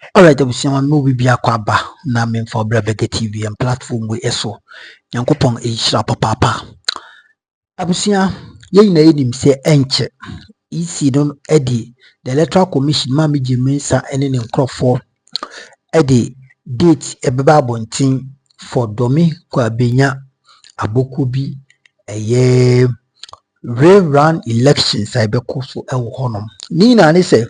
Alright, abusia movie bi akwaba na me for Brabega TV and platform we eso. Nyankopon e hira papa. Abusia ye na enim se enche. EC don edi the Electoral Commission ma meji mensa ene ne nkrofo edi date ebeba abontin for domi Kwabenya aboku bi eye rerun elections ibeko so ewo honom. Ni na ne se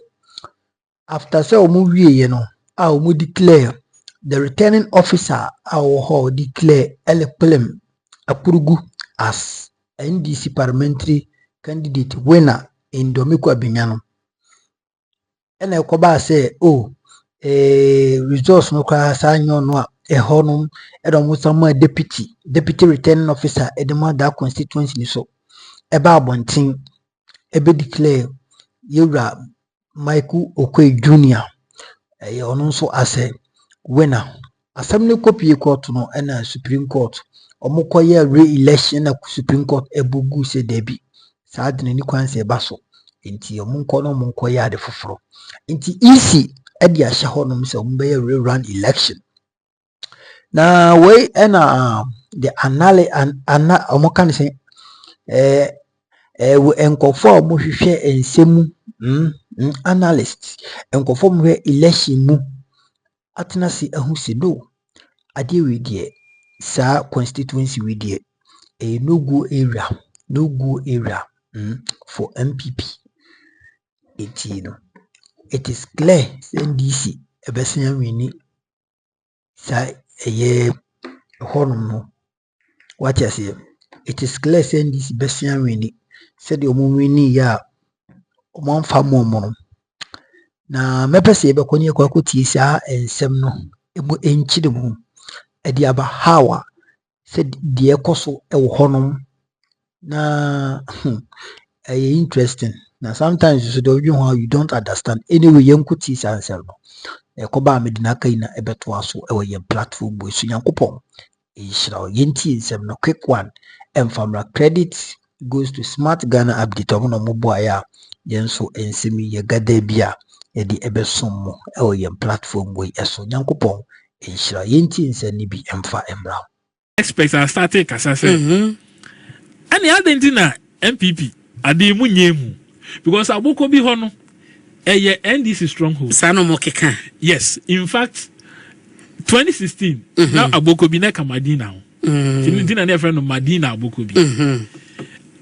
after say omu wiye no omu declare the returning officer our declare Elikplim Akrugu as NDC parliamentary candidate winner in Kwabenya no. And I say resource no kwa sa nyo no a honum some deputy returning officer edema that constituency ni so eba abontin ebe declare yura Michael Okwe Jr. Ono so as a winner. Assembly copy court no and Supreme Court. Omokoye re-election na Supreme Court ebugu se debi. Saadine ni kwanse baso. Inti omunko no munkoye ade foforo. Inti easy edi asha hono mse ombeye re-run election. Na we ena the omoka ni se enkofo omohwehwe ensemu analysts and conform where election mu atenasi ahu se do ade we die sa constituency we die a no go area for MPP it is clear NDC ebesian wini sa honum no what you say it is clear NDC besian wini said the wini ya Omon famono na mepese ebe konye kwa kutisa ensem no emu enchide mu edi aba hawa said die koso ewo honom na interesting na sometimes you do how you don't understand anyway yenkutisa ensem no ekoba medina kai na ebeto aso ewo ye platform bo su yankopon ishira yenti ensem no quick one emfamra credit goes to Smart Ghana update omo no mobo aya yenso ensemi ye gada bia ye di ebesom mo e ye platform boy eso nyankopon enhira yenti nsani bi emfa emra experts are starting kasa say ani adentina MPP ade mu nyemu because aboko bi ho no eye NDC stronghold sano mo keka yes in fact 2016 now aboko bi na kamadina ho tinina na friend no madina aboko bi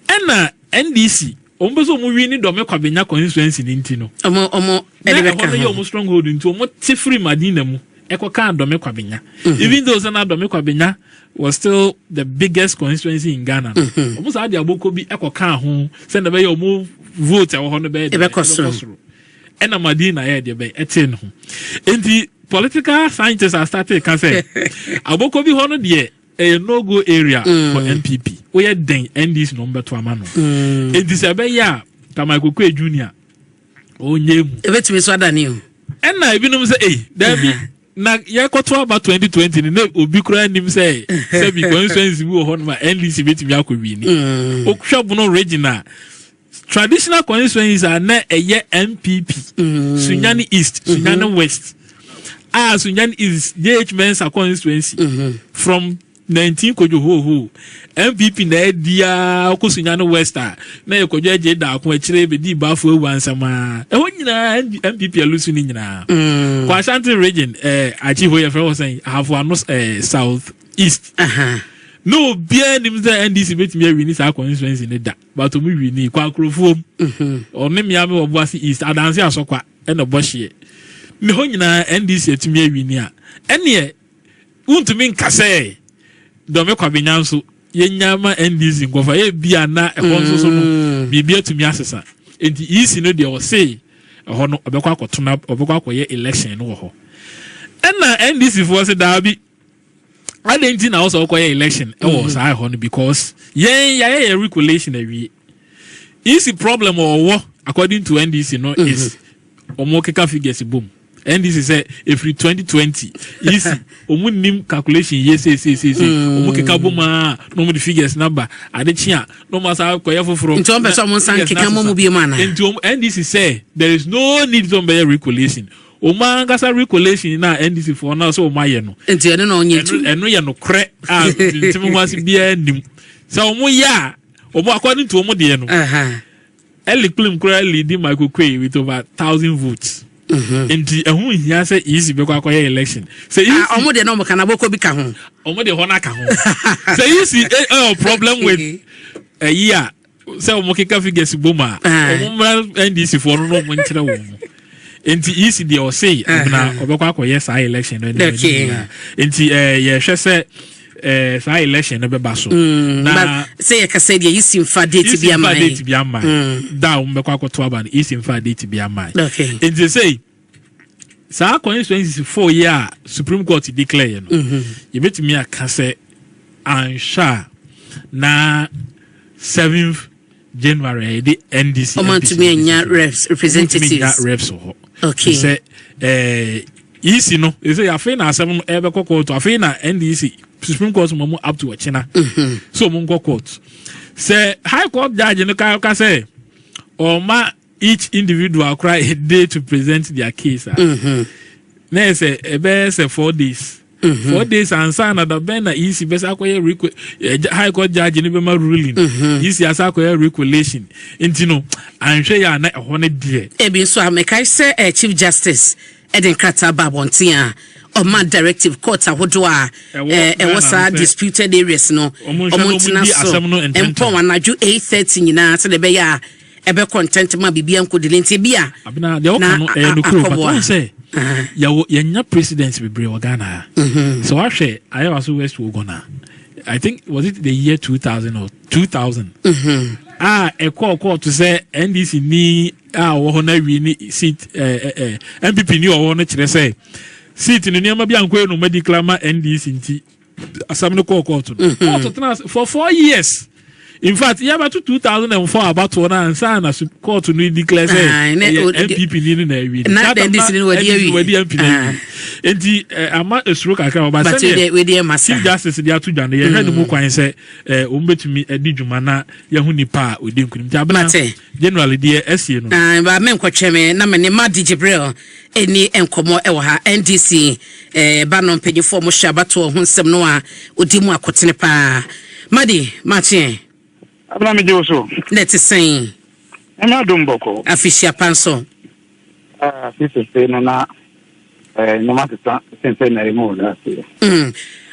ena NDC ombezo mu wi ni dome Kwabenya constituency ni ntino omo elebeka ho no stronghold nti omo tifri madina mu ekoka dome Kwabenya even though na dome Kwabenya was still the biggest constituency in Ghana omo sa ade aboko bi ekoka ho se na be omo vote ho no be ebekosoro ena madina ye de be etin ho enti political scientists are starting can say aboko bi ho no de a no-go area for MPP. We are then NDC number 2 amano. And this ya Michael Okwe Jr. Oh, name. Let me swada new. And I even say, hey, there be na yakotwa about 2020. Ne obi kura nim say, say be constituency we on my NDC beti mi akowini. Okusha buno regional. Traditional constituencies are na a MPP. Sunyani East, Sunyani West. Sunyani is JH Mensa constituency from 19 kojo ho MPP na dia okusunyano Wester na ekojo eje da ko akire be di bafo ewansama e ho nyina MPP alusu ni nyina kwa Ashanti region achieve your friend saying have one south east no bia nim the NDC betimi awini sa constituency ne da but omu wini kwa Akrofom oni miame obuasi east adanse asokwa e no bohye ne ho nyina NDC etimi awini a ene untumi nkase dome Kwabenya nso yenyama NDC ngofa ye bia na ehonso so no bibia tumi asesa enti isi no de o say eho no obekwa akotona obekwa akoye election no ho na NDC for say da bi adenti na also akoye election e wo say ho no because ye regulation awie isi problem or according to NDC no is omokeka figures boom NDC say every 2020 easy omunim calculation yes omu keka boma no mu the figures number adechia no masa koye foforo nti on person mon san keka mo mu bi mana NDC say there is no need to be regulation Oma ngasa recollection na NDC for now so oma ye no. Enti eno no onye tu. Eno ye no kre ntimi wasi bia nim. So omo ya omo according to omo de no. Elikplim kura leading Michael Kwei with over 1,000 votes. Enti ehun hia say easy be kwa election. Say easy omo de no mo kana boko bi ka ho. Omo de ho na ka ho. Say easy problem with a year. Say omo keka figures boma. Omo NDC for no mo nkyere wo. Enti easy de o say na obekwa yes election no. Enti ye hwe say say election no be baso na say ka say dey isi mfa date bi amai da umbekwa akoto aba na isi mfa date bi amai and they say sa constituency 4 year Supreme Court declare no you betimi aka say ansha na 7th January the NDC to me nya representatives reps okay say easy no they say afi na asem no ebe court afi na NDC Supreme Court mo up to a China so mo go court say high court judge no ka say or ma each individual cry a day to present their case na say ebe say 4 days 4 days and say na the ben na easy be say akoye high court judge no be ma ruling easy as akoye regulation intino anhwe ya na ehone de e bi so amekai say chief justice Eden Krata Babontia or my directive court ahodo a was disputed areas no omontina so empon anaju 8:30 nyina se de be ya ebe content ma bibia nkodilenti bia abina de okano no kuro say ya nya president be bre Ghana so ahwe ayo aso west ogona I think was it the year 2000 or 2000 a call to say NDC ni wo na wi ni seat MPP ni wo na kire say seat ni niam bia nkwe no medical ma NDC nti asam no call to for 4 years. In fact, yeah, about 2004 about one and sign a court to declare MPP ni na wi na NDC ni wedi MPP enti ama stroke aka about say we dey massa chief justice dey atu dwane ye hwede mu kwan say o mbetumi adi dwuma na ye hu nipa odi nkunim ti abena generally dey esie no ba me nkotweme na me ne ma Jubilate eni enkomo e wo ha NDC ba no mpanyefo mo hyabato ho nsem no a odi mu akotene pa madi machi abna me joso let's say na domboko afisia panso sisi na no matata sense na emo na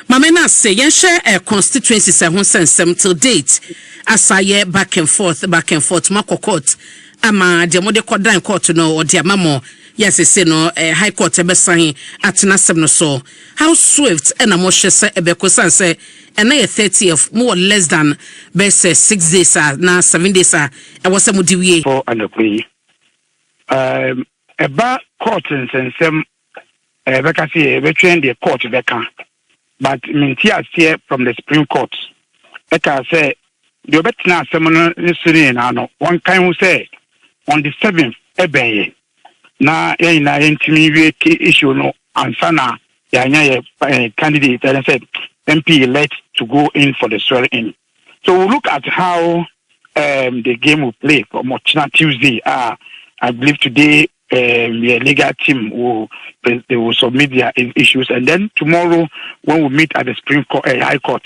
mama na say yen share constituency se ho sensem till date asaye back and forth makokot ama de mo de kodan court no odi amamo yes say no high court ebe san atena sem no so how swift na mo hwe se ebe ko san say and na 30th more less than best 6 days na 7 days e was mo diwie for anokwi eba court sensem beka say ebe train the court beka but minti asie from the Supreme Court eka say the obetina asem no siri na no one kan who say on the 7th ebeye na na entimi we issue no answer na ya nya candidate and said MP elect to go in for the swearing in. So we'll look at how the game will play for Mochina Tuesday. I believe today the legal team they will submit their issues, and then tomorrow when we meet at the Supreme Court, High Court,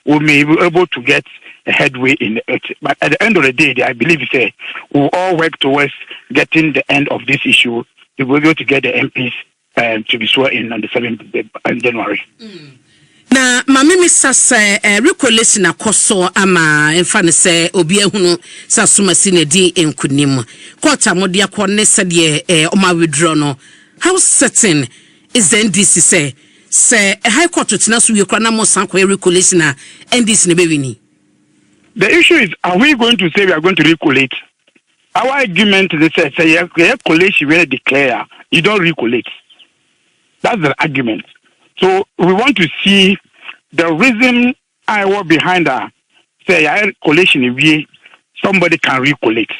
we may be able to get a headway in it. But at the end of the day, I believe we'll all work towards getting the end of this issue. We will be able to get the MPs to be sworn in on the 7th of January. Na mama mi sase recollection akoso ama emfa ne se obi ehunu sasoma si na di enkunim court amode akone se de oma withdraw no how certain is the NDC say high court tina so yekra na mo san ko recollection na NDC ne be wini. The issue is, are we going to say we are going to recollate? Our argument is say collation when declare you don't recollate. That's the argument. So we want to see the reason I was behind that. Say I collation if somebody can recollate.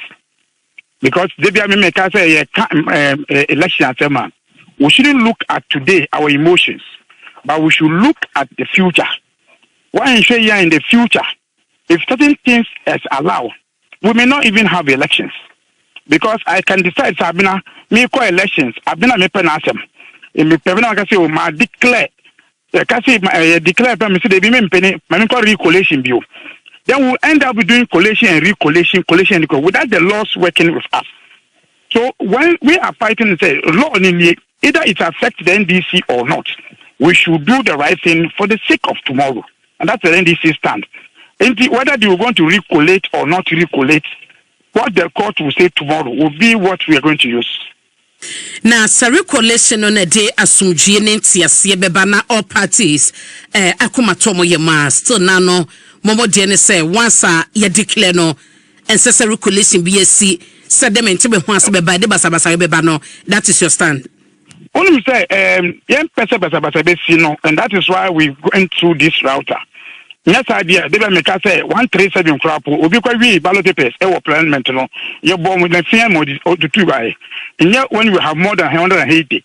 Because they be say election we shouldn't look at today our emotions, but we should look at the future. Why ensure in the future, if certain things is allowed, we may not even have elections. because I can decide Sabina me call elections Abina me penasem me pevena ka say o ma declare ka say declare me say dey be me penny me call recollation bio. Then we'll end up doing collation and recollation without the laws working with us. So when we are fighting and say law either it affects the NDC or not, we should do the right thing for the sake of tomorrow. And that's the NDC stand. Whether they are going to recollate or not recollate, what the court will say tomorrow will be what we are going to use. Now, recollation on a day asumji ntiasie beba na all parties akumatomo yema still nano momo dene say once ya declare no and recollation BSc sediment be ho ase beba de basabasa beba no. That is your stand. Only say yen pesa basabasa be si no, and that is why we went through this router. Yes, idea. They make us say 137 crap. Obi kwa we ballot papers. Parliamentary. No, you're born with the same or the two guy. And yet, when we have more than 180,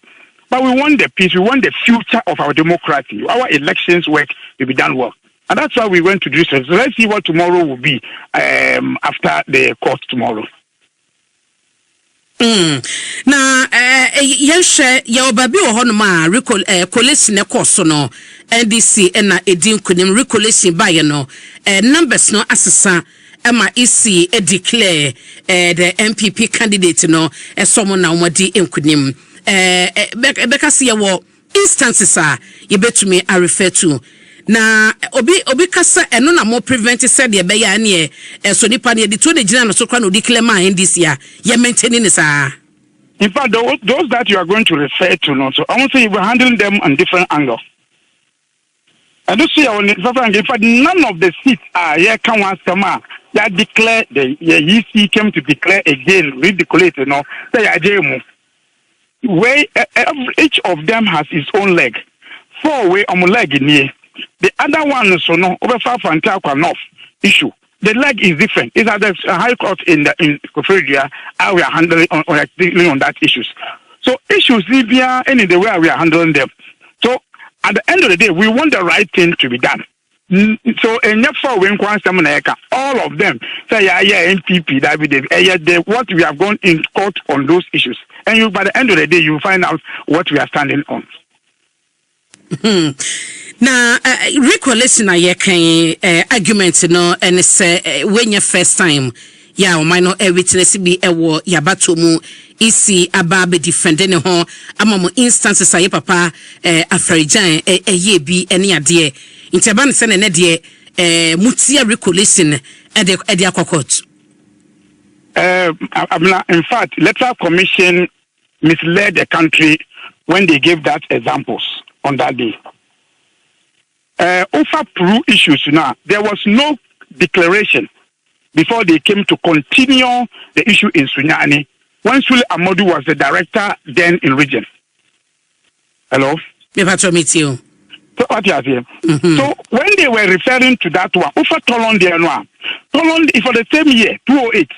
but we want the peace. We want the future of our democracy. Our elections work to be done well, and that's why we went to this. So let's see what tomorrow will be after the court tomorrow. Na yenshe ya obabi ohonoma recollation course no NDC na edin kunim recollation baye no numbers no asesa ema EC declare the MPP candidate no esomo na wodi enkunim beka se wo instances ye betumi a refer to na obi kasa eno na mo prevent said ye be ya ne so nipa ne de to de gina no so kwa no declare ma NDC ye maintaining this In fact, those that you are going to refer to, no, so I want to say you were handling them on different angles. And you see, in fact, none of the seats are here. Can one summer that declare the EC came to declare again, ridiculate, you know, say Ajemu. Where each of them has its own leg. 4 way on leg in here. The other one, so no, over 5 and North issue. The leg is different. It's at the High Court in Kwabenya, how we are handling on that issues. So issues, Libya, any the way we are handling them. So at the end of the day, we want the right thing to be done. So all of them say yeah MPP that we what we have gone in court on those issues, and by the end of the day you find out what we are standing on. Na recollation aye kan argument no and say when your first time ya o minor witness bi ewo yabato mu isi aba be defending ho amamo instances aye papa afrejan eye bi ene ade inteba ne se ne de mutia recollation e de akokot in fact Electoral Commission misled the country when they gave that examples on that day. Over Peru issues now, there was no declaration before they came to continue the issue in Sunyani when Sule Amodu was the director then in region. Hello? So what you are saying? So when they were referring to that one, over Tolon there no, Tolon for the same year, 2008.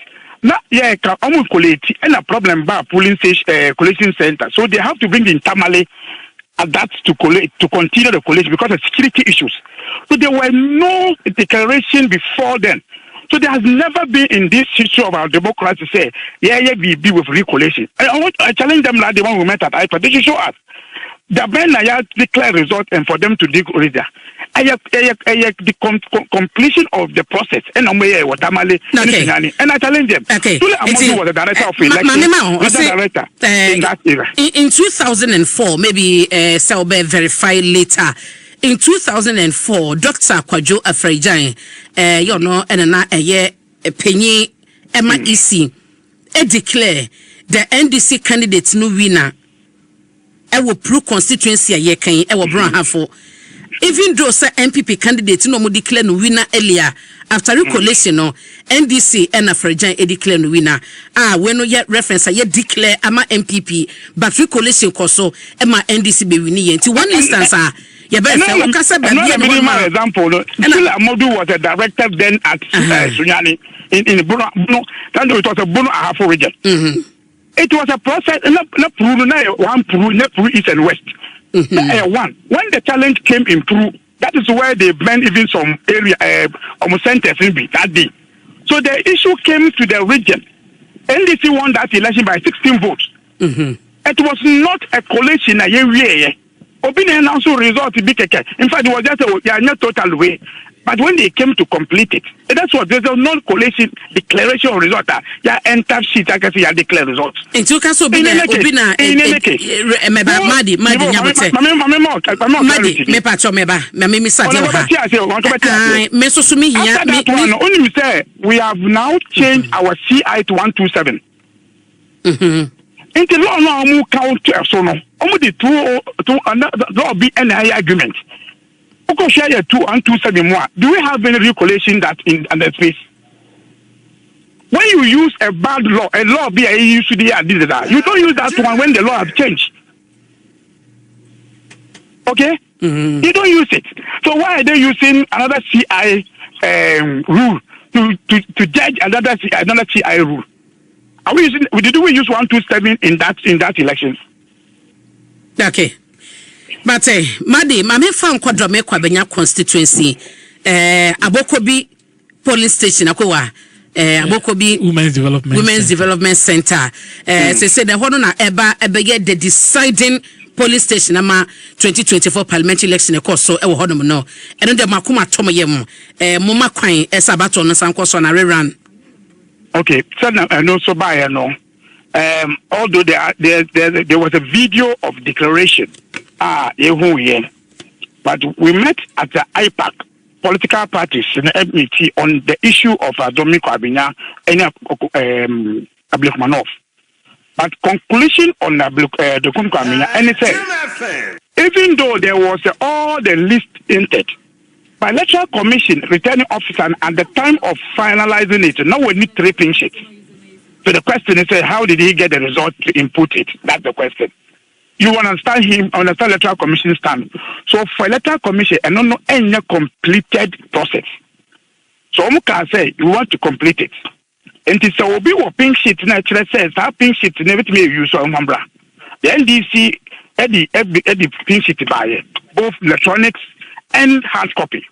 Now, yeah, almost collate and a problem about polling collation center. So they have to bring in Tamale at that to continue the collation because of security issues. So there were no declaration before then. So there has never been in this history of our democracy say, we be with recollation. I challenge them like the one we met at IPA. They should show us. The Ben declare result and for them to dig origin. The completion of the process and and I challenge them. Okay. Amodu was the director of election. In 2004, maybe Selbe verify later. In 2004, Dr. Kwajo Afrejan, Penny Emma EC, declare the NDC candidates no winner. I will prove constituency a yekan I will bring her for. Even though say MPP candidates no mo declare no winner earlier after recollation no NDC and Afrejan declare no winner. When no yet reference I yet declare ama MPP but recollation koso ama NDC be winning. To one instance you better say another example. Sule Amodu was a director then at Sunyani in Bono. That it was a Bono Ahafo region. It was a process, not Peru, East and West. One. When the challenge came in Peru, that is where they banned even some area, almost centers in that day. So the issue came to the region. NDC won that election by 16 votes. It was not a collation. Obin announced result to be keke. In fact, it was just a total way. But when they came to complete it, that's what there's no collation declaration of result. Yeah, enter sheet. I can see. I declare results. In two cases, Obina, Madi, me pacho meba, me misa dewa. Me so sumi here. Only say we have now changed our CI to 127. Into law now mu count so no. The two be any argument. Okay, share 227 more. Do we have any recollation that in the space? When you use a bad law, a law be a used to do that. You don't use that one when the law has changed. Okay? You don't use it. So why are they using another CI rule to judge another CI rule? Are we using? Did we use 127 in that election? Okay. But Madi, mame fan Kwadrome Kwabenya constituency Abokobi police station akowa Abokobi Women's Development Center say the hono na eba the deciding police station ama 2024 parliamentary election e course so e wo hono no eno de makoma tom yem moma kwan esabato no sanko so na rerun. Okay, so no so by no although there was a video of declaration but we met at the IPAC political parties in the MT on the issue of Dominic Kwabenya and Elikplim. But conclusion on the Kwabenya and it said, even though there was all the list entered by Electoral Commission returning officer at the time of finalizing it, now we need 3 pink sheets. So the question is, how did he get the result to input it? That's the question. You understand Electoral Commission stand. So for Electoral Commission, and no any completed process. So we can say you want to complete it. And it's a be pink sheet naturally says that pink sheet never to be used on Mambra. The NDC the pink sheet by both electronics and hard copy.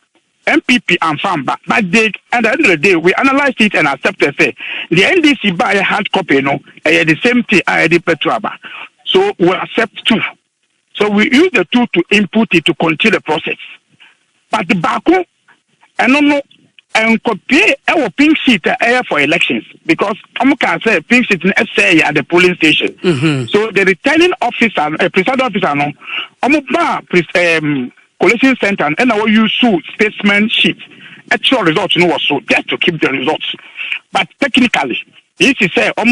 MPP and FAMBA, but they at the end of the day we analyzed it and accepted say the NDC buy a hard copy the same thing I did Petraba. So we accept 2. So we use the 2 to input it to continue the process. But the Baku, I don't know, and copy our pink sheet for elections because I can say pink sheet say at the polling station. So the returning officer, presiding officer, collation center, and our use specimen sheet. Actual results was so just to keep the results. But technically, this is say so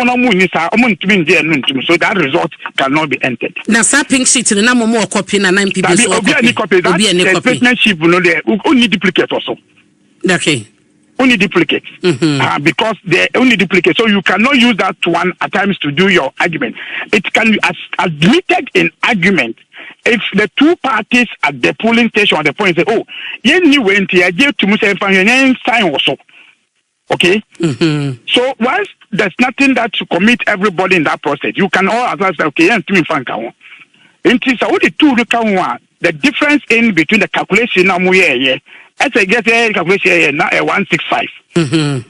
that result cannot be entered. Now, pink sheet in the more copy and 9 people. That specimen sheet will only duplicate also. Okay. Only duplicate. Because they only duplicate. So you cannot use that one at times to do your argument. It can be admitted in argument if the 2 parties at the polling station at the point say, oh, you went here to sign also. Okay? So once there's nothing that to commit everybody in that process, you can all assess that, okay, the difference in between the calculation as I get a calculation now 165.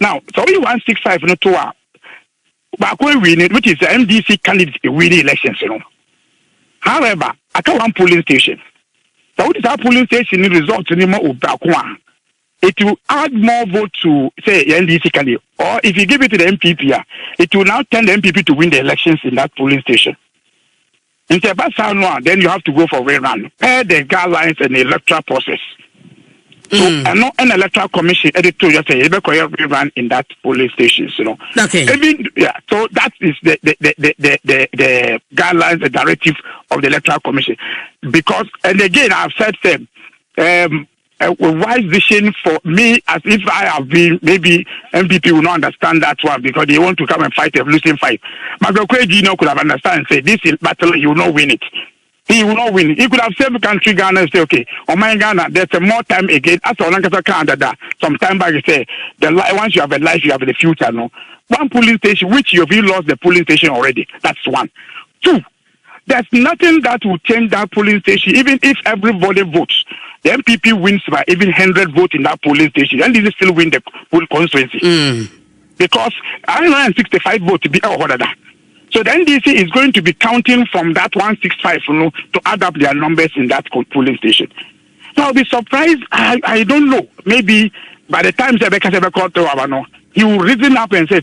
Now, so only 165 no to but when we need, which is the NDC candidate winning elections, However, I got one polling station. So what is our polling station result to it will add more vote to say NDC candidate. Or if you give it to the MPP, it will now tell the MPP to win the elections in that polling station. In then you have to go for rerun. Per the guidelines and the electoral process. So and not an electoral commission editor just say rerun in that polling station, Okay. Even, so that is the guidelines, the directive of the electoral commission. Because and again I've said a wise vision for me, as if I have been, maybe MPP will not understand that one because they want to come and fight a losing fight. Magokwegi could have understand and say, this is battle, you will not win it. He will not win it. He could have saved country Ghana and say, okay, on my Ghana, there's a more time again. As Canada, some time back, you say, once you have a life, you have the future. No, one polling station, which you have lost the polling station already. That's 1. 2, there's nothing that will change that polling station, even if everybody votes. The MPP wins by even 100 votes in that polling station, and they still win the whole constituency. because 165 votes to be ordered. So the NDC is going to be counting from that 165 to add up their numbers in that polling station. So I'll be surprised. I don't know. Maybe by the time Zebeka called to he will reason up and say,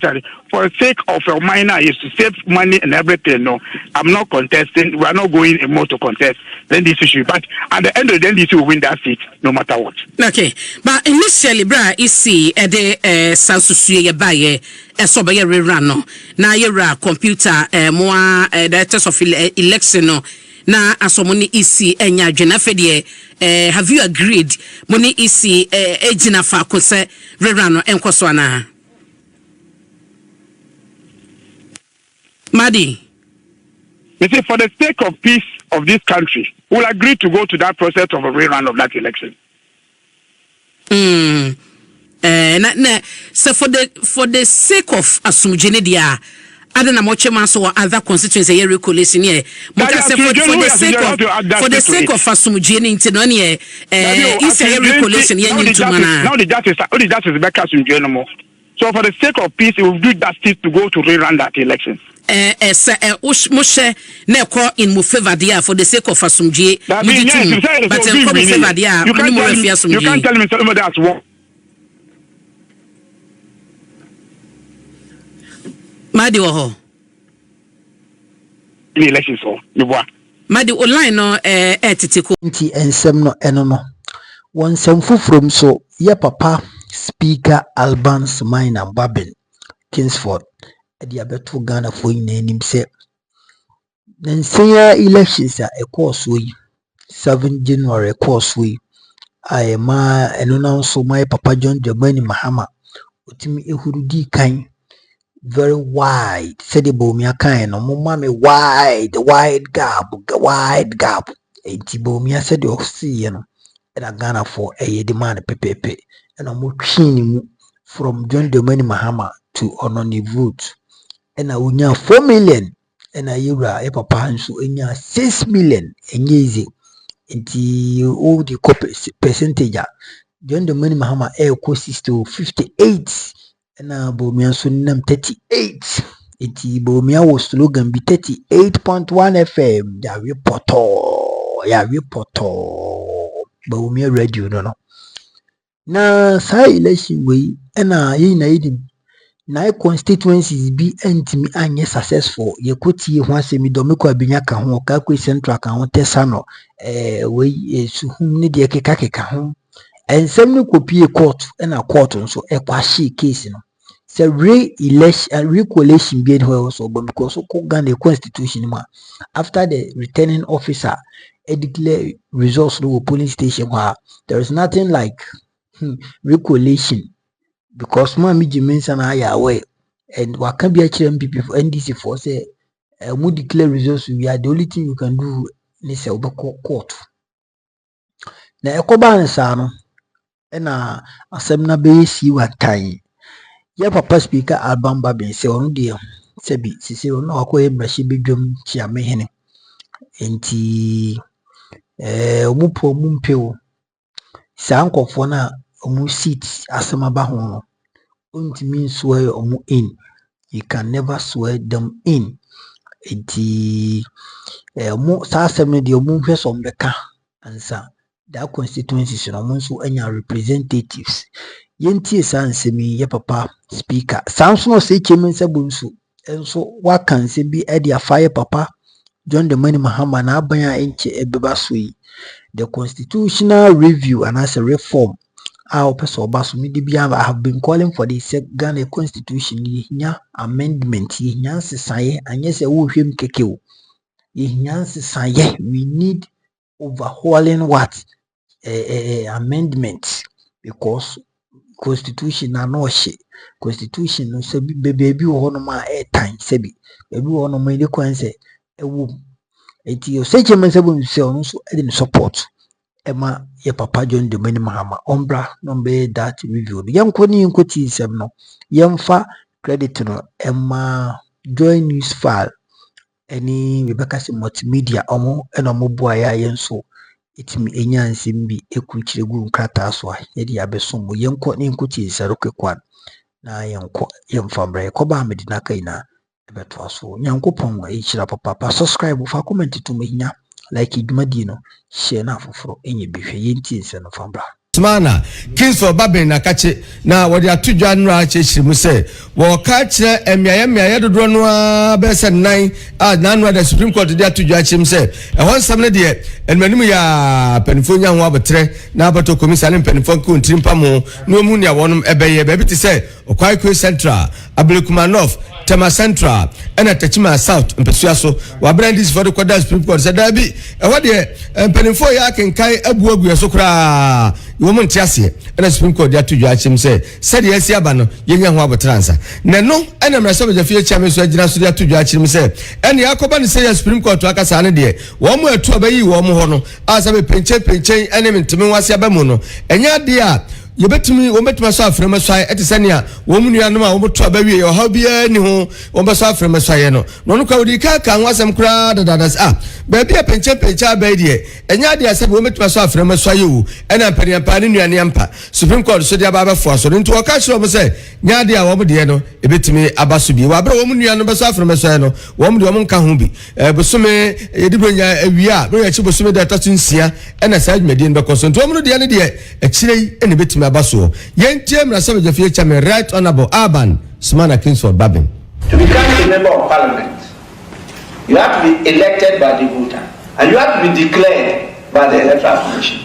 for the sake of a minor is to save money and everything. No, I'm not contesting. We are not going more to contest the NDC issue. But at the end of the NDC will win that seat no matter what. Okay, but initially, bra, you see, the South Sudan by so by rerun now you're computer more directors of election no na asomoni isi enya dwenafedie have you agreed money isi ejina fa ko se rerun no enkoso ana Madi you see, for the sake of peace of this country, we'll agree to go to that process of a rerun of that election. So for the sake of asumjene dia adana moche so other constituency here recollation here for the sake of asumjene into no here is here recollation here into mana now the justice back asumjene no more. So for the sake of peace we will do justice to go to rerun that election. Moshe neko in mo favor dia for the sake of asumjene but in favor dia you can't tell me somebody that's wrong. Madi oho in election so you boy Madi online no titiko nti ensem no eno no won sem fufrom so ye papa speaker Albans Minor Babin Kingsford edi abeto Ghana for nim se nsia elections a course we 7 January course we I ma eno na so my papa John Dramani Mahama otimi ehurudi kan very wide said the bomia kind no mama wide gap enti bomia said you see no and Ghana for a demand pepepe and I'm clean from John Dramani Mahama to Ononi vote and I unya 4 million and I yura e papa so enya 6 million enyezi enti all the percentage John Dramani Mahama e ko 58 na bomia so nam 38 iti bomia wo slogan bi 38.1 FM ya reporto bomia radio no na sa election we na yi na yi na constituencies bi antimi anye successful ye kotie ho asemi do ko abinya ka ho ka ko central ka ho tesano we suhum ne de keka ho ensem ne kopie court na court nso ekwashi case no say re-election being also because Ghana constitution after the returning officer declare results no polling station where there is nothing like re-collation because mami jimensa na ya away and what can be actually MPP for NDC for say we declare results we are the only thing you can do is court na ekoba nsa no na asem na be si watan ya papa speaker Albans Babin say onu de sebi sisi onu akoye mrashi bedwam chiame hene enti omupo mumpeo sankofo na omu seat asema ba ho no ontimi swear omu in you can never swear them in enti omu sa asem de omu hwe so mbeka ansa that constituencies no omu so anya representatives yenti sansemi ye papa speaker samson say chairman sabunsu enso wakan se bi e dia fire papa John Dramani Mahama na abanya enche ebeba so yi the constitutional review and as a reform our person obaso mi de bia I have been calling for the Ghana constitution nya amendment nya sesaye anye se wo hwem kekewo nya sesaye we need overhauling what amendments because constitution na no she constitution no se bebi wo no ma time se bi bebi wo no ma ile kwanse ewu eti o se chairman se bo se ono so e dey support ema ye papa John Dramani Mahama ombra no be that review yanko ni nkoti sem no yemfa credit no ema join news file eni Rebecca se multimedia omo ena mo boa ya yenso itimi enyansim bi ekuchire gu nkrata so a ye dia besom yenko ni nkoti nsarokekwan na yɛmfa mbra yɛkɔba medina kai na ɛbɛtoa so nyankopɔn ɛyikyira papa subscribe fa comment to mahia like dwumadi no share na afoforo enye bihwe yɛntie nse no fa mbra Smana Kings for Babin na kache na wadi atujwa nura acheshi muse wakache emiaye dodo no bese 9 na nura the Supreme Court di atujwa acheshi muse ehon samne de enmanimu ya penifo nya ho abotre na abato komisane penifo ku ntimpa mu no mu ne awonum ebeye be biti se Okwaiko Central Abelekuma North Tema Central ena Techima South mpesua so wa brandis for the Kwada Supreme Court se da bi ehode penifo ya kenkai abuagu ya so kra woman tiase ena Supreme Court ya tuju achim se de yesi aba no yenya ho abotransa ne no ena mraso be jafie chame so agina so ya tuju achim se ena yakoba ne se ya Supreme Court akasa ne de wo mu atu abayi wo mu ho no asa be penchen ene mentimi wase aba mu no enya de a yebetumi wometuma so afrema swai etesania wo munuanom a womoto abawie yo ha bia ni ho wombeso afrema swai no no kwa odi ka nwasem kura dadadas ba bia penchen abai de enya de ase wometuma so afrema swai o ena mpaniampa ne nuane ampa Supreme Court so de aba fo so nti wo ka kire wo se nya de a wo de no ebetumi abaso bi wa bra wo munuanom beso afrema swai no wo de wo nka ho bi bosome yedibronya awia no ya chi bosome de tatunsia ena sa adwumadi no bekoso nti wo mu de ne de akirei ene betumi abaso yentie mrasa bejafie chame Right Honorable Urban Smana Kingsford Babin. To become a member of parliament, you have to be elected by the voter and you have to be declared by the Electoral Commission,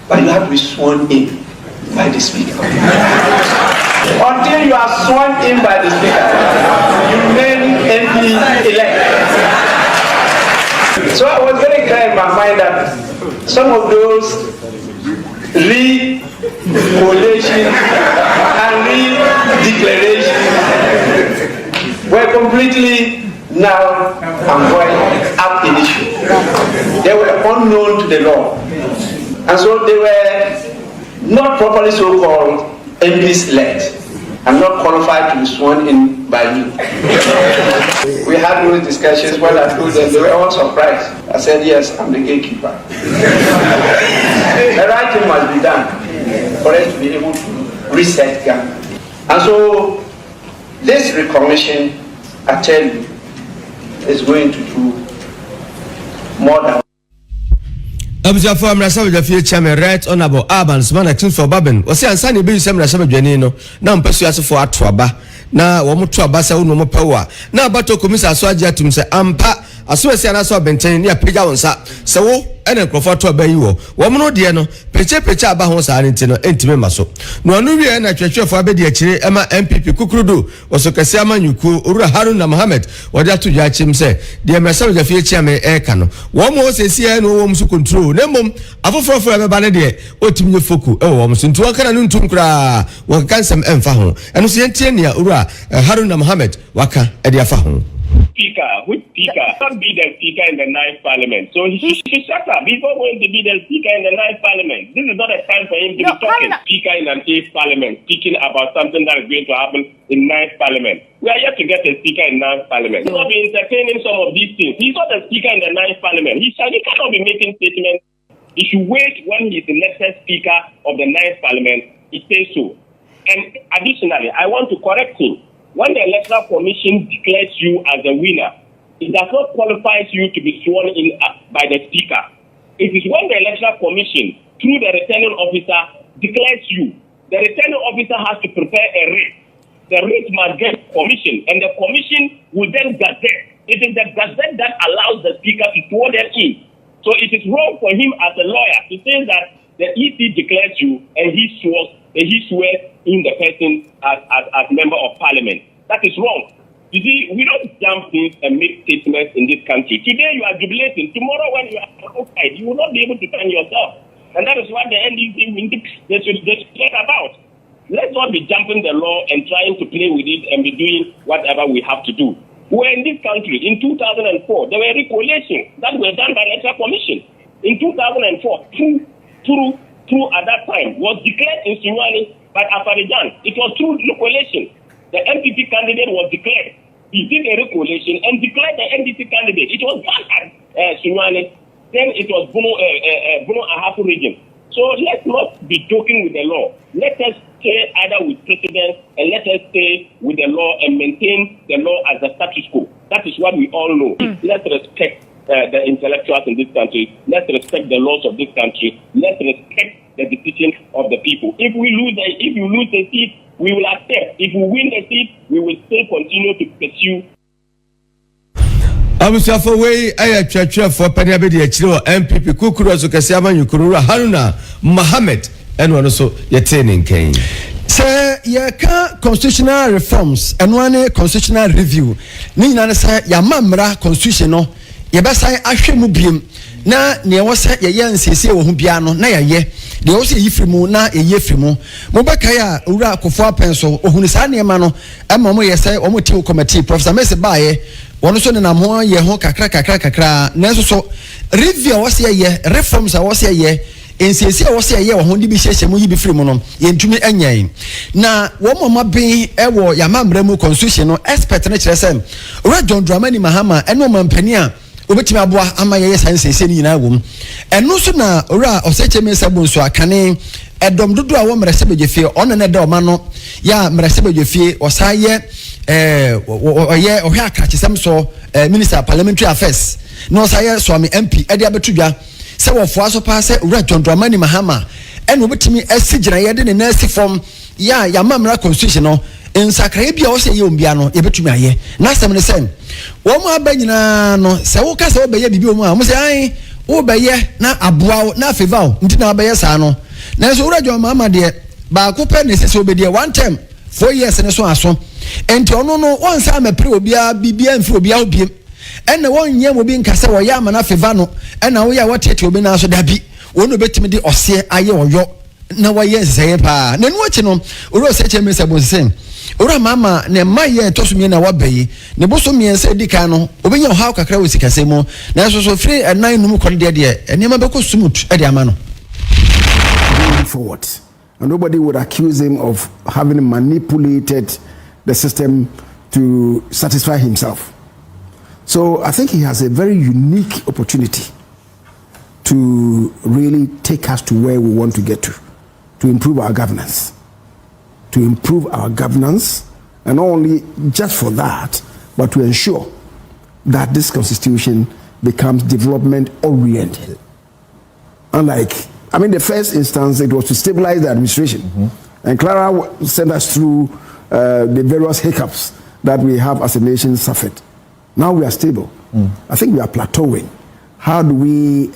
but you have to be sworn in by the speaker. Until you are sworn in by the speaker, you remain MP elected. So I was very clear in my mind that some of those re-coalition and re-declaration were completely now and going up in issue. They were unknown to the law, and so they were not properly so-called MPs elect and not qualified to be sworn in by me. We had those discussions when I told them, they were all surprised. I said, yes, I'm the gatekeeper. The right thing must be done for us to be able to reset Ghana. And so this recommission, I tell you, is going to do more than Abuja for mrasa bejafie chame Right Honorable Urban Smana Kingsford Babin wose ansa ne be yusem mrasa bedwane no na mpasu asefo atoaba na wo moto aba se wo no mopawa na abato komisa so age atum se ampa aso esi ana so benten ne apega wonsa se wo ene nkrofo to aba yi wo mo de no peche aba ho sa nti no entime maso no anu wie na twetwefo abedi akire ema MPP kukurudu woso kase amanyuku Owura Haruna Mohammed wode atoja achim se de mrasa bejafie chame eka no wo mo sesi e no wo msu control nemom afoforo be ba ne de otimnye foku e wo mo so nti wakana no ntum kra wo kansem emfa ho eno so yentie ne Owura Haruna Mohammed waka e de afa ho Which speaker? Not be the speaker in the 9th parliament. So he should shut up. He's not going to be the speaker in the 9th parliament. This is not a time for him to be talking. Speaker in an 8th parliament, speaking about something that is going to happen in 9th parliament. We are yet to get a speaker in 9th parliament. He will not be entertaining some of these things. He's not a speaker in the 9th parliament. He cannot be making statements. He should wait when he is elected speaker of the 9th parliament. He says so. And additionally, I want to correct him. When the Electoral Commission declares you as a winner, it does not qualify you to be sworn in by the Speaker. It is when the Electoral Commission, through the returning officer, declares you. The returning officer has to prepare a writ. The writ must get commission, and the commission will then gazette. It is the gazette that allows the Speaker to swear them in. So it is wrong for him as a lawyer to say that the EC declares you and he swears in the person as member of parliament. That is wrong. You see, we don't jump things and make statements in this country. Today you are jubilating. Tomorrow when you are outside, you will not be able to defend yourself. And that is what the NDC they should care about. Let's not be jumping the law and trying to play with it and be doing whatever we have to do. We were in this country in 2004. There were regulations that were done by the Electoral Commission. In 2004, through at that time was declared in Sunyani by Afarijan. It was through regulation. The MPP candidate was declared. He did a regulation and declared the NDC candidate. It was done at Sunyani. Then it was Bono Ahafu region. So let's not be joking with the law. Let us stay either with precedents and let us stay with the law and maintain the law as a status quo. That is what we all know. Let's respect the intellectuals in this country. Let's respect the laws of this country. Let's respect the decision of the people. If you lose the seat, we will accept. If we win the seat, we will still continue to pursue. Abusuafo wei aya twatwafo pade abedi akire MPP kukuru so kase amanyu kurura Haruna Mohammed eno no so yete ne nkan se ye ka constitutional reforms eno ane constitutional review ni nyina ne se ya mamra constitution no ye besan ahwemu biem na ne wo se ye nsese wo hu bia no na ye de wo se yifrimu na ye yefrimu mo beka ya owura akofo apenso ohunu sa ne ma no ema mo ye se o mo team committee Professor Messi baaye wono so ne na mo ye ho kakra nanso so review wo se ye reforms wo se ye nsese wo se ye wo ho ndi bi hyehye mo yi bi frimu no ye ntumi anyan na wo mama ben wo ya mamra mu constitution no expert na kire sem owura John Dramani Mahama eno mampani a obetimi aboa ama ye sansese ni nyina wom eno so na owura osecheme sabun so akane edom dodo a wo mrese begefie ono ne da oma no ya mrese begefie osaye oye ohia akachesem so minister parliamentary affairs no osaye so ami MP ede abetudwa se wo fo aso pa se owura John Dramani Mahama eno obetimi asigina ye de ne nasi form ya mamra constitution no nsakra bia wo se ye ombia no ye betumi aye na asem ne sen wo mo abanyina no se wo ka se wo beye bibi wo mo se ai wo beye na aboa na favor nti na beye sa no na so owura John Mahama de ba ko pe ne se obedie one time 4 years ne so aso enti ono no won sa mapre obia bibia mfi obia obiem enne won nye mo bi nkase wo ya ma na favor no ena wo ya watete obi na so da bi wono betimi de ose aye oyo na wa ye seye pa na nu achi no owura se che me se bonsen owura mama ne maye tosumie na wabayi ne bosomie se dika no obenya ha kakra wo sikase mu na so free enan num konde de enema be ko sumut e de ama no forward, and nobody would accuse him of having manipulated the system to satisfy himself. So I think he has a very unique opportunity to really take us to where we want to get to improve our governance. And not only just for that, but to ensure that this constitution becomes development oriented. Unlike, the first instance, it was to stabilize the administration. And Clara sent us through the various hiccups that we have as a nation suffered. Now we are stable. I think we are plateauing. How do we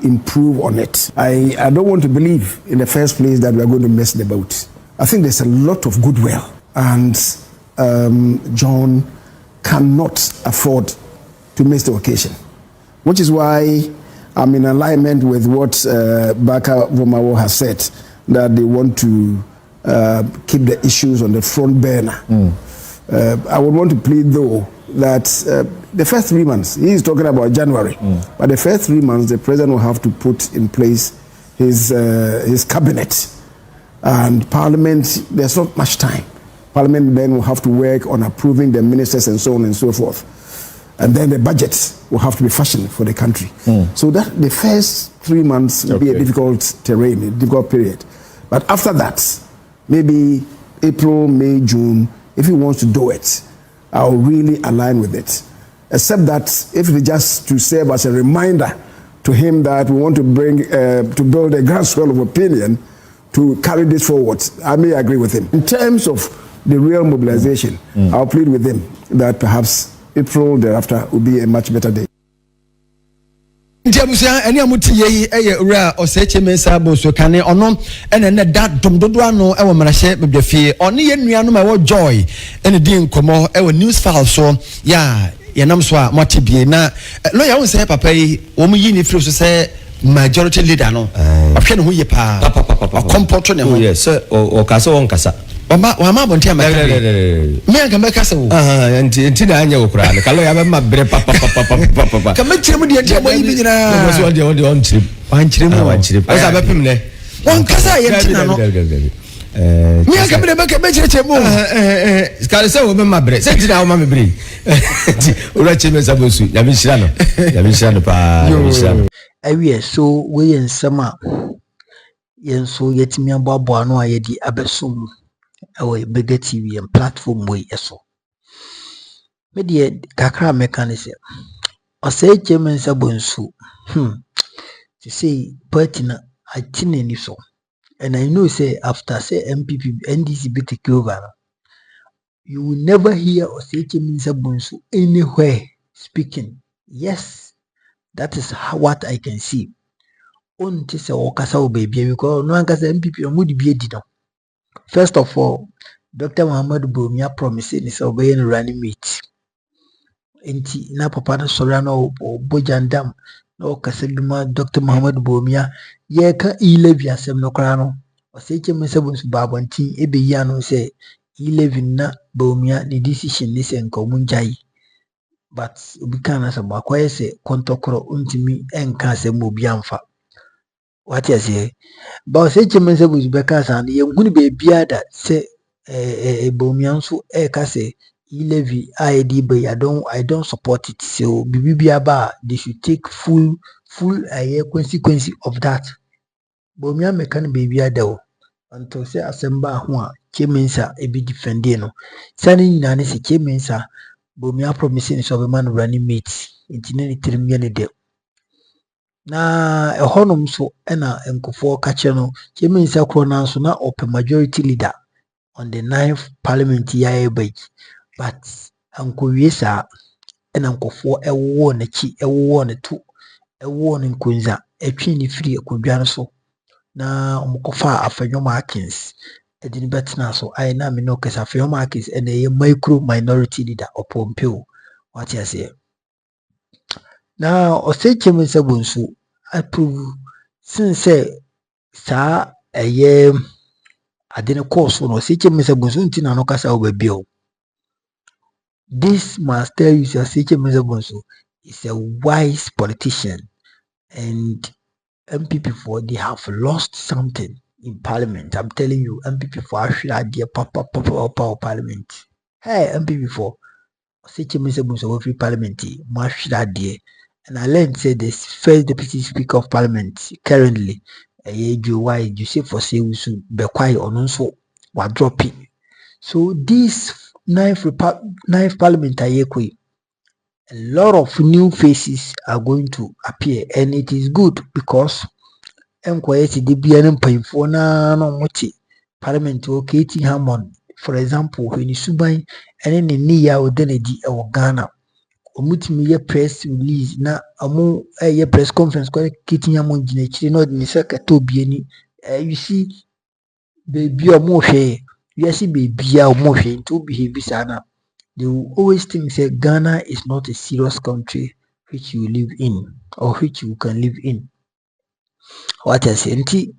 improve on it? I don't want to believe in the first place that we are going to mess the boat. I think there's a lot of goodwill, and John cannot afford to miss the occasion, which is why I'm in alignment with what Baka Vomawo has said, that they want to keep the issues on the front burner. I would want to plead, though, that the first 3 months, he is talking about January, but the first 3 months, the president will have to put in place his cabinet. And Parliament, there's not much time. Parliament then will have to work on approving the ministers and so on and so forth. And then the budget will have to be fashioned for the country. So that the first 3 months will be a difficult terrain, a difficult period. But after that, maybe April, May, June, if he wants to do it, I'll really align with it. Except that if it's just to serve as a reminder to him that we want to bring, to build a groundswell of opinion to carry this forward, I may agree with him. In terms of the real mobilization, I'll plead with him that perhaps April thereafter will be a much better day. Ntiabusia eni amuti ye eye ura osecheme sabo so kane ono ene ne da domdodo ano e wo mrahye bedwafie ono ye nua no ma wo joy ene di nkomo e wo news file so ya nam so a motibie na lawyer won say papa yi wo mu yi ni free so say majority leader no ahwe ne ho ye pa comporto ne ho yes o kasa won kasa wama bonti amaka me anga meka se wo enti na anya wo kura ka lawyer be ma bre papa ka me chire mu de enti amoyi bi nyina wo so de on chire asa be pim ne won kasa ye ntina no me anga bre be ka be chire mu ka se wo be ma bre se ntina wo ma me bre ora chime sa bosu ya mi shira no pa awie so we ensema yenso yetimi aboabo ano ayedi abesum ɛwɔ Bega TV and platform way eso. Media kakra mechanism. I say Chairman Sabonsu. To say pertina I tin any so. And I know say after say MPP NDC be take over, you will never hear or say Chairman Sabonsu anywhere speaking. Yes, that is what I can see. Unti se wakasa o baby because no ankasa MPP omudi bi edi no. First of all, Dr. Muhammad Bumia promised ni se obey no running mate. Enti na papa no sori na bojandam na okasa bima Dr. Muhammad Bumia ye ka e-levy asem no kra no. O se Chairman Sabonsu babontin ebe yi anu se e-levy na Bumia the decision ni se nka omunjai. But obi kan asem akwaye se kontokoro untimi enka asem obi amfa. What you say? But say Chairman Sabonsu beka san ye hunu be biada se Bomianso ka say e-levy ID by I don't support it. So bibibiaba they should take full consequence of that. Bomia mekan be biada o until say asemba ho a Chairman sa e be defending no. Sani nyina ne se Chairman sa Bomia promising so be man running mate. Intine ni tirimye ne de. Na ehonum so na enkofo kache no Chairman sa kro na so na open majority leader on the 9th parliament ya bai but ankowie sa na enkofo ewo na chi ewo na tu ewo na nkunza etwe ni free akwadwa no so na omkofa afanyoma akins edini betna so ai na me no kesa afanyoma akins na ye micro minority leader opompeo what you say. Now, Osei Chairman Sabonsu approve since sa adene course no Osei Chairman Sabonsu ntina no kasa obabio. This must tell you Osei Chairman Sabonsu is a wise politician and MPP4 they have lost something in parliament. I'm telling you, MPP4 actually idea papa parliament. Hey, MPP4 Osei Chairman Sabonsu go free parliament much idea. And I learned say this first deputy speaker of parliament currently you say for say we should be quiet on also what dropping. So this ninth parliament a lot of new faces are going to appear and it is good because parliament okay Hammond for example when you subai and then niya odenedi e Ghana omutimi ye press release na amu ye press conference kwa kiti ya monjine chiri no de sekato bieni you see baby omo hwe you see baby a omo hwe to behave sana. They will always think say Ghana is not a serious country which you live in or which you can live in. What I say nti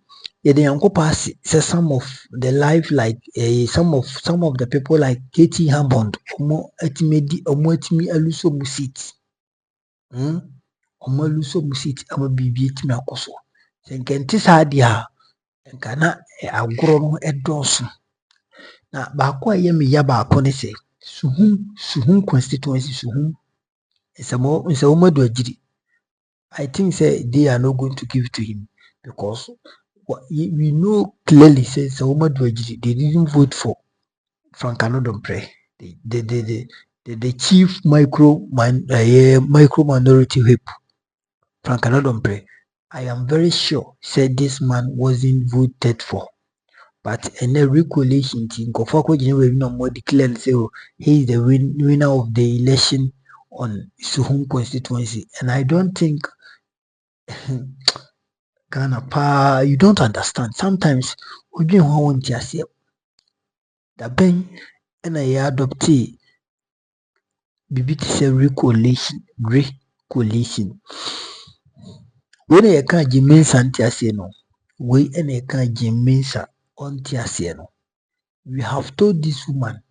ye dey anko pass say some of the life like some of the people like KT Hammond omo atimi aluso musit omo aluso musit ama bibi atimi akoso senkenti sadia nka na agoro no edoso na ba kwa ye me ya ba ko ne say suhun constituency suhun nsamo madu agiri. I think say they are not going to give to him because we know clearly say Madu Agiri they didn't vote for Frank Anodompre, the chief micro minority whip Frank Anodompre. I am very sure said this man wasn't voted for. But in a recollation team, Kofako no more declared say he is the winner of the election on Suhum constituency. And I don't think Ghana you don't understand. Sometimes we don't want to say that ben and I adoptee bibiti say recollation. When I can't jimensa anti no, we and I can't jimensa anti no. We have told this woman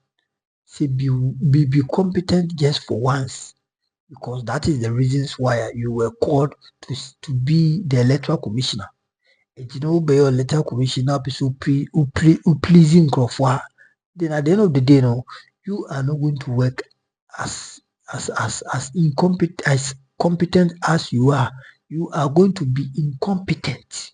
say be competent just for once. Because that is the reasons why you were called to be the electoral commissioner. It you know by your electoral commissioner pleasing Crawford. Then at the end of the day, no, you are not going to work as competent as you are. You are going to be incompetent.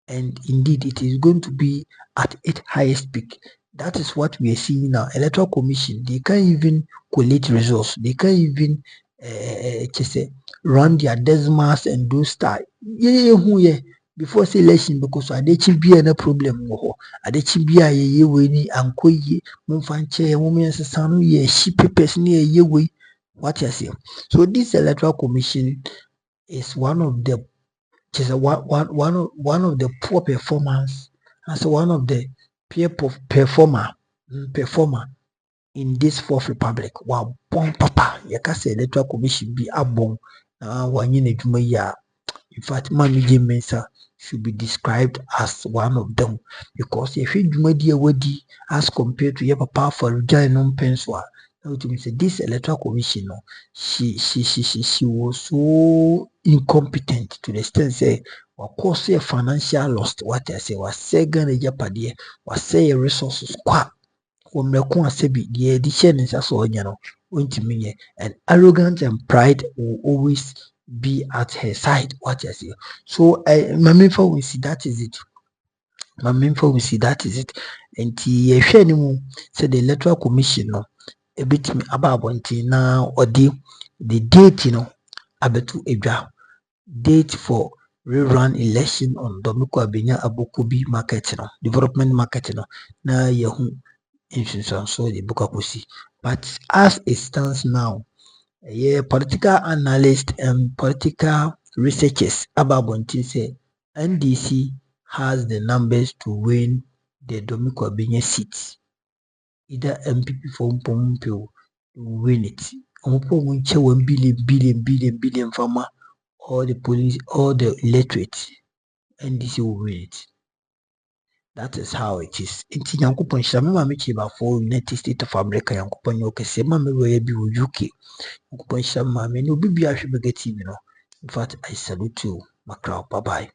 And indeed it is going to be at its highest peak. That is what we are seeing now. Electoral Commission, they can't even collate results. They can't even run their decimals and do style. Before say election because adechi be no problem wo. Adechi be ye we ni anko ye mumfanche women sanu ye she papers ni ye we. What you say? So this Electoral Commission is one of the one of the poor performance as one of the peer performer in this fourth republic. Wow, bon papa, say Electoral Commission be abon wanyin adwuma yi a. In fact, Mami J. Mensa should be described as one of them because if you do as compared to your papa for giant penswa, this Electoral Commission, she was so incompetent to the extent say, of course, a financial loss. What I say was second a jeopardy, was say resources qua. When say be the edition is as and arrogance and pride will always be at her side. What I say. So my main for we see that is it. My main for we see that is it. And the said the Electoral Commission no a bit me about now or the date abetu edwa date for rerun election on Kwabenya Abokubi market development market na yehu insurance so the bukakusi. But as it stands now, political analysts and political researchers about say NDC has the numbers to win the Kwabenya seats. Either MPP for Mpompe will win it. Mpo munche 1 billion farmer, all the police, all the electorate, NDC will win it. That is how it is. Inti Yankupon Shamima Michiba for United States of America, Yankupon Yokesema, may be UK. Yankupon Shamma, may no be a sugar. In fact, I salute you, Macron. Bye bye.